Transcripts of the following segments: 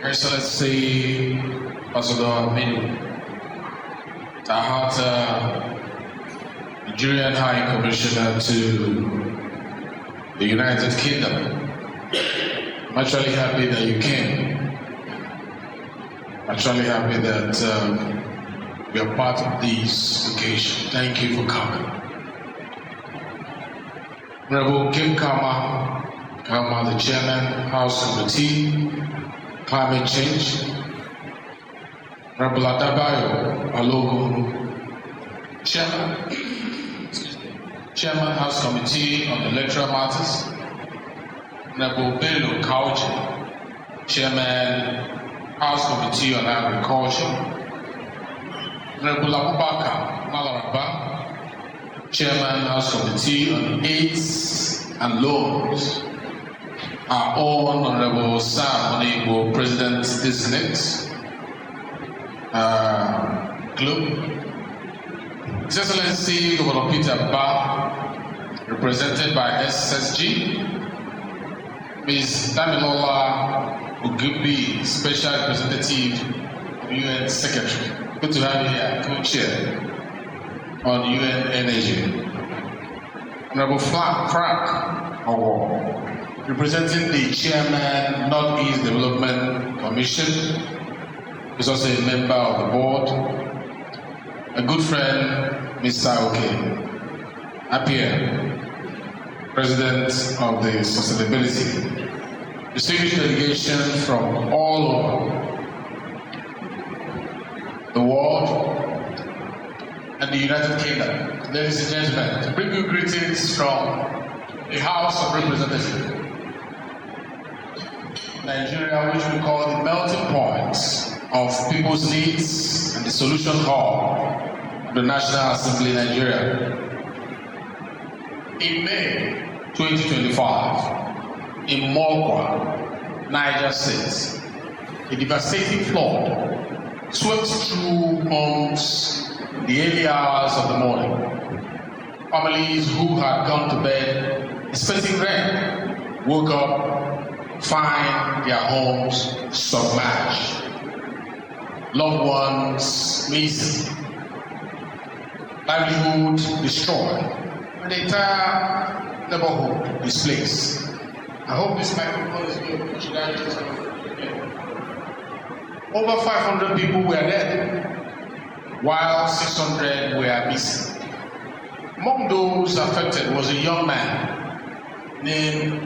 Excellency Ambassador Aminu, Tahata, Nigerian High Commissioner to the United Kingdom. I'm actually happy that you came. I'm actually happy that you're part of this occasion. Thank you for coming. Honorable Kim Kama, the Chairman, House Committee, Climate Change. Honorable Adabayo Alogo, Chairman, House Committee on Electoral Matters. Honorable Bello Kauji, Chairman, House Committee on Agriculture. Honorable Abubakar Malaraba, Chairman, House Committee on AIDS and Loans. Our own Honorable Sam Onegbo, President-designate, Club. His Excellency Governor Peter Ba, represented by SSG. Ms. Damilola Ugubi, Special Representative of UN Secretary. Good to have you here, co-chair on UN Energy. Honorable Frank Owo, representing the Chairman, Northeast Development Commission, is also a member of the board. A good friend, Mr. Okezie Kalu, President of the Sustainability. Distinguished delegation from all over the world and the United Kingdom. Ladies and gentlemen, to bring you greetings from the House of Representatives. Nigeria, which we call the melting point of people's needs and the solution hall of the National Assembly Nigeria. In May 2025, in Mokwa, Niger State, a devastating flood swept through homes in the early hours of the morning. Families who had gone to bed expecting rain woke up, find their homes submerged. Loved ones missing, livelihood destroyed, and the entire neighborhood displaced. I hope this microphone is being pushed down. Over 500 people were dead, while 600 were missing. Among those affected was a young man named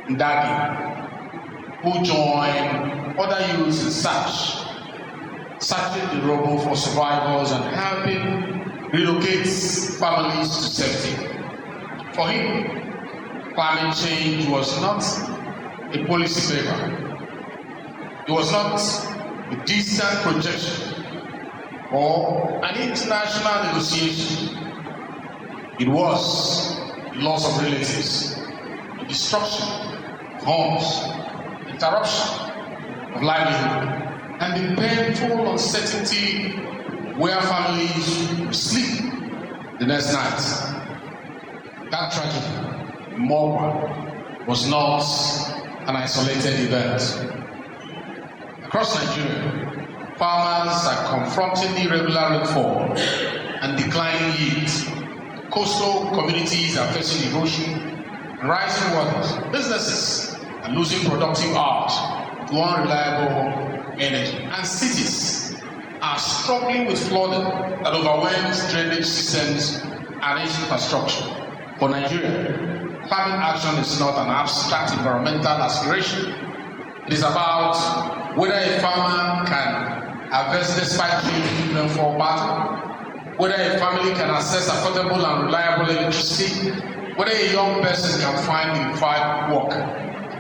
Ndagi, who joined other youths in searching the rubble for survivors and helping relocate families to safety. For him, climate change was not a policy paper. It was not a distant projection or an international negotiation. It was the loss of relatives, the destruction of homes, interruption of livelihood, and the painful uncertainty where families will sleep the next night. That tragedy in Mokwa was not an isolated event. Across Nigeria, farmers are confronting irregular rainfall and declining yields. Coastal communities are facing erosion and rising waters. Businesses are losing productive hours to unreliable energy. And cities are struggling with flooding that overwhelms drainage systems and infrastructure. For Nigeria, climate action is not an abstract environmental aspiration. It is about whether a farmer can harvest despite changing rainfall pattern, whether a family can access affordable and reliable electricity, whether a young person can find dignified work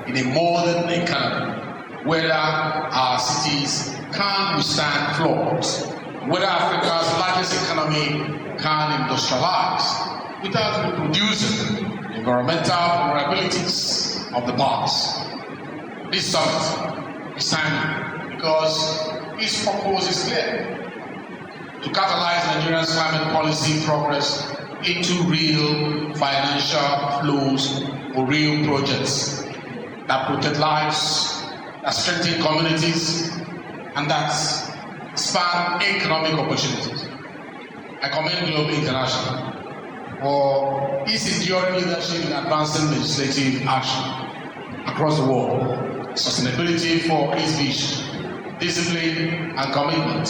in a modern economy, whether our cities can withstand floods, whether Africa's largest economy can industrialize without reproducing the environmental vulnerabilities of the past. This summit is timely because its purpose is clear: to catalyze Nigeria's climate policy progress into real financial flows for real projects that protect lives, that strengthen communities, and that span economic opportunities. I commend Globe International for its enduring leadership in advancing legislative action across the world, sustainability for its vision, discipline, and commitment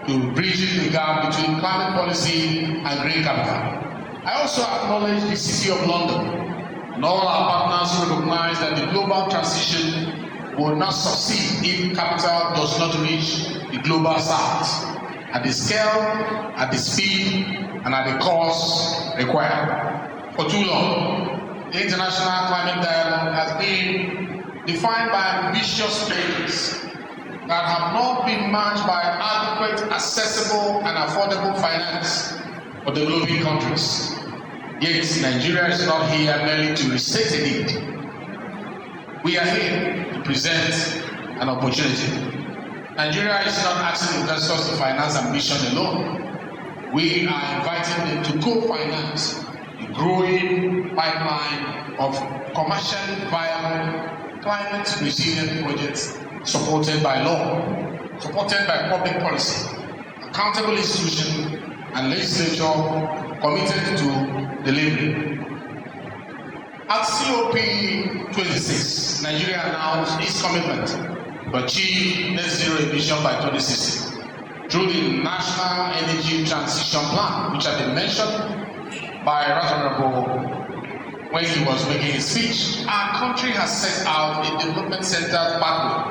to bridging the gap between climate policy and green capital. I also acknowledge the City of London and all our partners who recognize that the global transition will not succeed if capital does not reach the global south at the scale, at the speed, and at the cost required. For too long, the international climate dialogue has been defined by ambitious pledges that have not been matched by adequate, accessible, and affordable finance for developing countries. Yet, Nigeria is not here merely to restate a need. We are here to present an opportunity. Nigeria is not asking investors to finance ambition alone. We are inviting them to co-finance the growing pipeline of commercially viable, climate-resilient projects supported by law, supported by public policy, accountable institutions, and legislature committed to delivery. At COP26, Nigeria announced its commitment to achieve net zero emission by 2060 through the National Energy Transition Plan, which had been mentioned by Right Honorable when he was making his speech. Our country has set out a development-centered pathway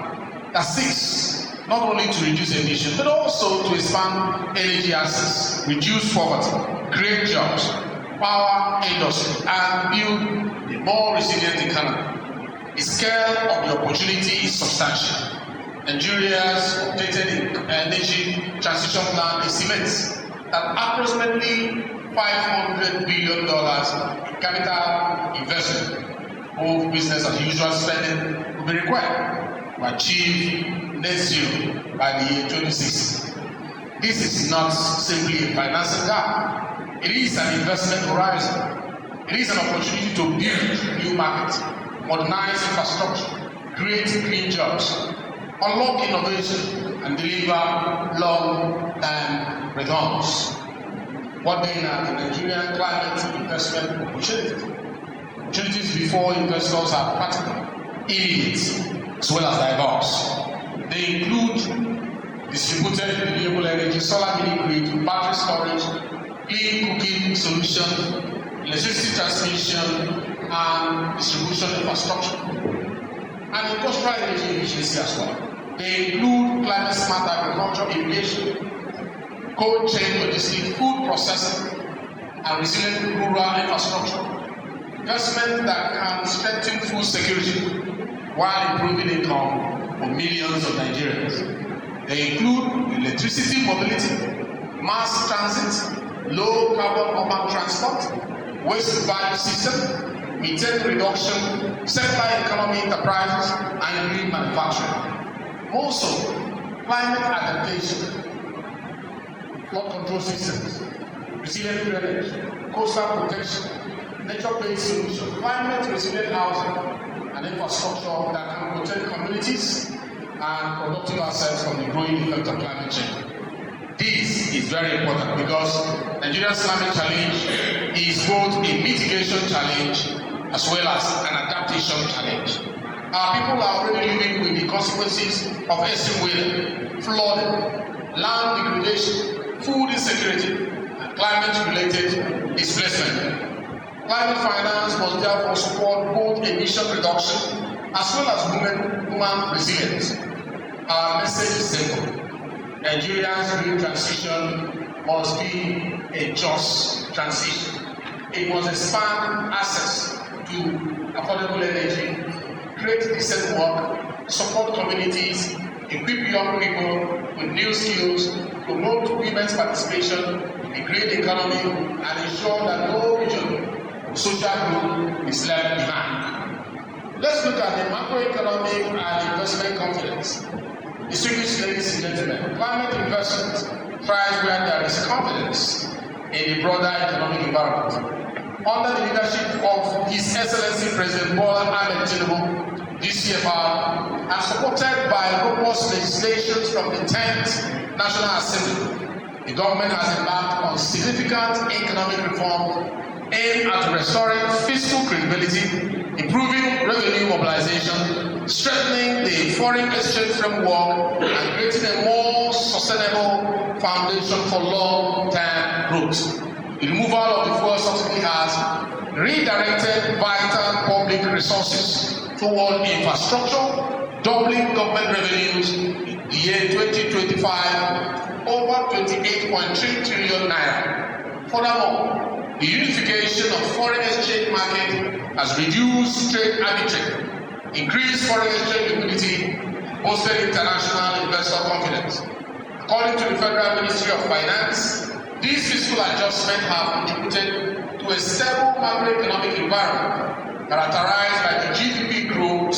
that seeks not only to reduce emissions, but also to expand energy access, reduce poverty, create jobs, power industry, and build a more resilient economy. The scale of the opportunity is substantial. Nigeria's updated energy transition plan estimates that approximately $500 billion capital investment, both business as usual spending, will be required to achieve net zero by the year 2060. This is not simply a financing gap. It is an investment horizon. It is an opportunity to build new markets, modernize infrastructure, create green jobs, unlock innovation, and deliver long-term returns. What then are the Nigerian climate investment opportunities? Opportunities before investors are practical, immediate, as well as diverse. They include distributed renewable energy, solar mini-grid, battery storage, clean cooking solution, electricity transmission and distribution infrastructure, and industrial energy efficiency as well. They include climate smart agriculture, irrigation, cold chain logistics, food processing, and resilient rural infrastructure. Investment that can strengthen food security while improving income for millions of Nigerians. They include electricity mobility, mass transit, low carbon urban transport, waste value system, methane reduction, circular economy enterprises, and green manufacturing. Also, climate adaptation, flood control systems, resilient drainage, coastal protection, nature-based solutions, climate resilient housing, and infrastructure that can protect communities and productive assets from the growing effect of climate change. This is very important because Nigeria's climate challenge is both a mitigation challenge as well as an adaptation challenge. Our people are already living with the consequences of extreme weather, flooding, land degradation, food insecurity, and climate-related displacement. Climate finance must therefore support both emission reduction as well as human resilience. Our message is simple. Nigeria's green transition must be a just transition. It must expand access to affordable energy, create decent work, support communities, equip young people with new skills, promote women's participation in the green economy, and ensure that no region or social group is left behind. Let's look at the macroeconomic and investment confidence. Distinguished ladies and gentlemen, climate investment thrives where there is confidence in the broader economic environment. Under the leadership of His Excellency President Bola Ahmed Tinubu, the DCFR, and supported by robust legislations from the 10th National Assembly, the government has embarked on significant economic reforms aimed at restoring fiscal credibility, improving revenue mobilization, strengthening the foreign exchange framework, and creating a more sustainable foundation for long-term growth. The removal of the fuel subsidy has redirected vital public resources toward infrastructure, doubling government revenues in the year 2025 over 28.3 trillion naira. Furthermore, the unification of foreign exchange market has reduced trade arbitrage, increased foreign exchange liquidity, boosted international investor confidence. According to the Federal Ministry of Finance, these fiscal adjustments have contributed to a stable macroeconomic environment characterized by the GDP growth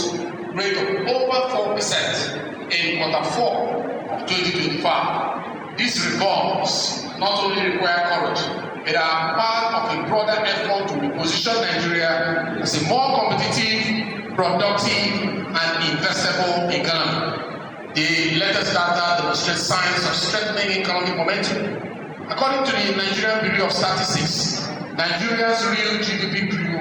rate of over 4% in Q4 of 2025. These reforms not only require courage, but are part of a broader effort to reposition Nigeria as a more competitive, productive, and investable economy. The latest data demonstrates signs of strengthening economic momentum. According to the Nigerian Bureau of Statistics, Nigeria's real GDP grew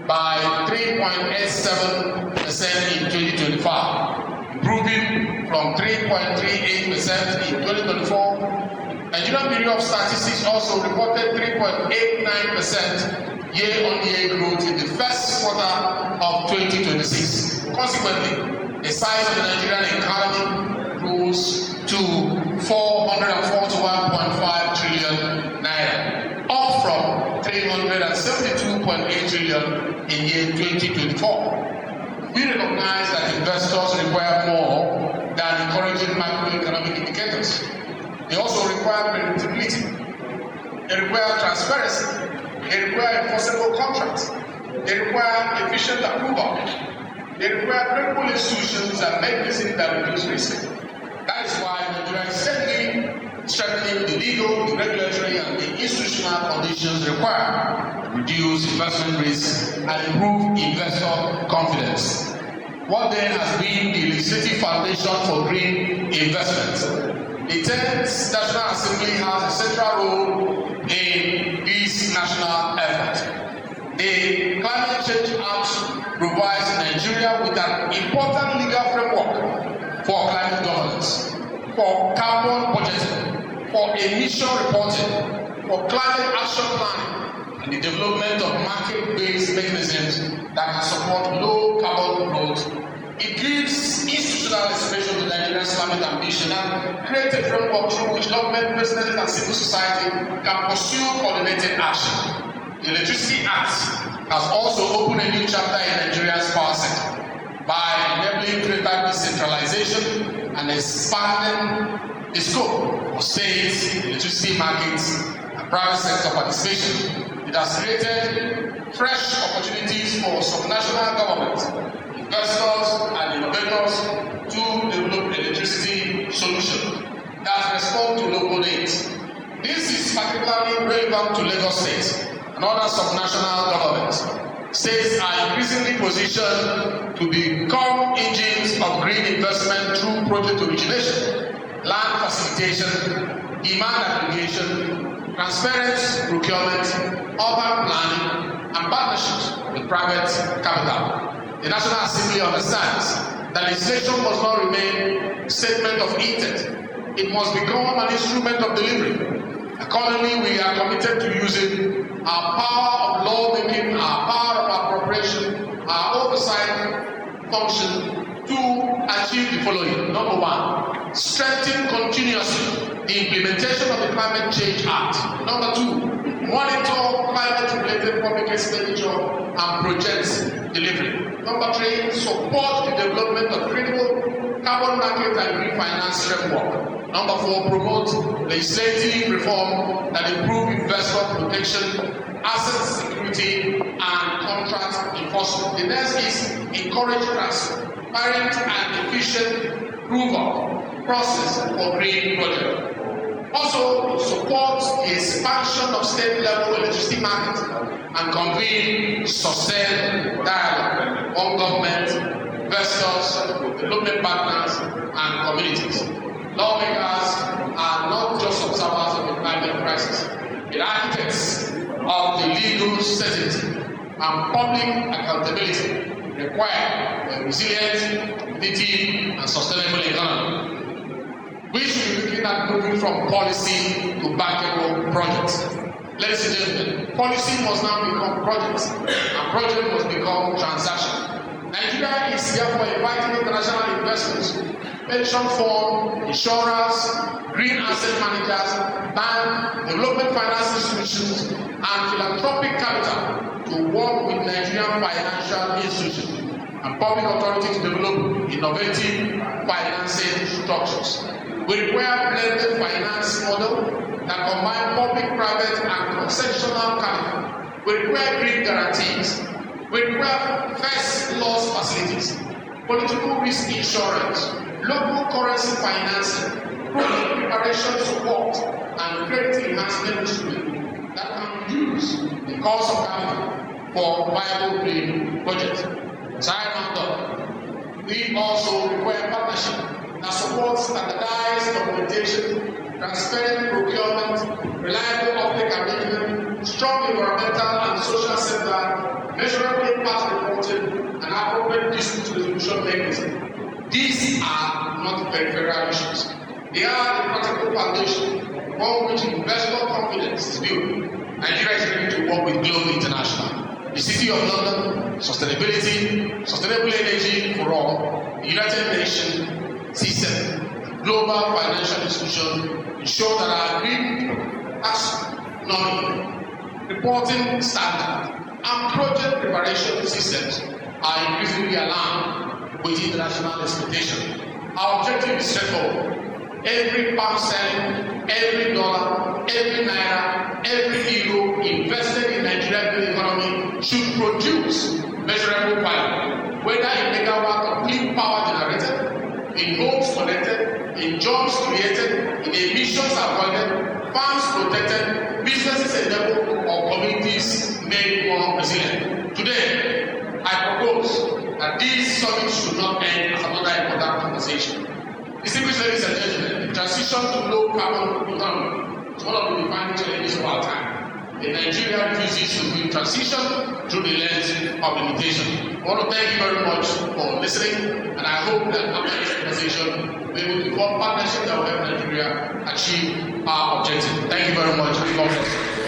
by 3.87% in 2025, improving from 3.38% in 2024. Nigerian Bureau of Statistics also reported 3.89% year-on-year growth in the first quarter of 2026. Consequently, the size of the Nigerian economy rose to 441.5 trillion naira, up from 372.8 trillion in year 2024. We recognize that investors require more than encouraging macroeconomic indicators. They also require predictability. They require transparency. They require enforceable contracts. They require efficient approval. They require credible institutions and mechanisms that reduce risk. That is why Nigeria is steadily strengthening the legal, the regulatory, and the institutional conditions required to reduce investment risk and improve investor confidence. What then has been the legislative foundation for green investment? The 10th National Assembly has a central role in this national effort. The Climate Change Act provides Nigeria with an important legal framework for climate governance, for carbon budgeting, for emission reporting, for climate action planning, and the development of market-based mechanisms that can support low carbon growth. It gives institutional expression to Nigeria's climate ambition and creates a framework through which government, businesses, and civil society can pursue coordinated action. The Electricity Act has also opened a new chapter in Nigeria's power sector by enabling greater decentralization and expanding the scope of state electricity markets and private sector participation. It has created fresh opportunities for subnational governments, investors, and innovators to develop electricity solutions that respond to local needs. This is particularly relevant to Lagos State and other subnational governments. States are increasingly positioned to become engines of green investment through project origination, land facilitation, demand aggregation, transparent procurement, urban planning, and partnerships with private capital. The National Assembly understands that legislation must not remain a statement of intent. It must become an instrument of delivery. Accordingly, we are committed to using our power of lawmaking, our power of appropriation, our oversight function to achieve the following. Number one, strengthen continuously the implementation of the Climate Change Act. Number two, monitor climate-related public expenditure and projects delivery. Number three, support the development of credible carbon market and green finance framework. Number four, promote legislative reform that improve investor protection, asset security, and contract enforcement. The next is encourage transparent and efficient approval process for green projects. Also, support the expansion of state-level electricity markets and convene sustained dialogue on government, investors, development partners, and communities. Lawmakers are not just observers of the climate crisis, but architects of the legal certainty and public accountability required for a resilient, competitive, and sustainable economy. We should be looking at moving from policy to bankable projects. Ladies and gentlemen, policy must now become projects, and project must become transaction. Nigeria is therefore inviting international investors, pension funds, insurers, green asset managers, banks, development finance institutions, and philanthropic capital to work with Nigerian financial institutions and public authorities to develop innovative financing structures. We require a blended finance model that combine public, private, and concessional capital. We require green guarantees. We require first loss facilities, political risk insurance, local currency financing, project preparation support, and credit enhancement instruments that can use the cost of capital for viable green projects. As I round up, we also require partnership that supports standardized documentation, transparent procurement, reliable public arrangement, strong environmental and social safeguard, measurable impact reporting, and appropriate dispute resolution mechanism. These are not peripheral issues. They are the practical foundation upon which investor confidence is built. Nigeria is ready to work with Global International, the City of London, sustainability, sustainable energy for all, the United Nations, C7, global financial institutions ensure that our green taxonomy, reporting standard, and project preparation systems are increasingly aligned with international expectations. Our objective is straightforward. Every pound sterling, every dollar, every naira, every euro invested in Nigeria's green economy should produce measurable value, whether in megawatt of clean power generated, in homes connected, in jobs created, in emissions avoided, farms protected, businesses enabled, or communities made more resilient. Today, I propose that this summit should not end as another important conversation. Distinguished ladies and gentlemen, the transition to low carbon economy is one of the defining challenges of our time. The Nigeria refuses to be transition through the lens of limitation. I want to thank you very much for listening, and I hope that after this conversation, we will form partnership that will help Nigeria achieve our objective. Thank you very much, and God bless you.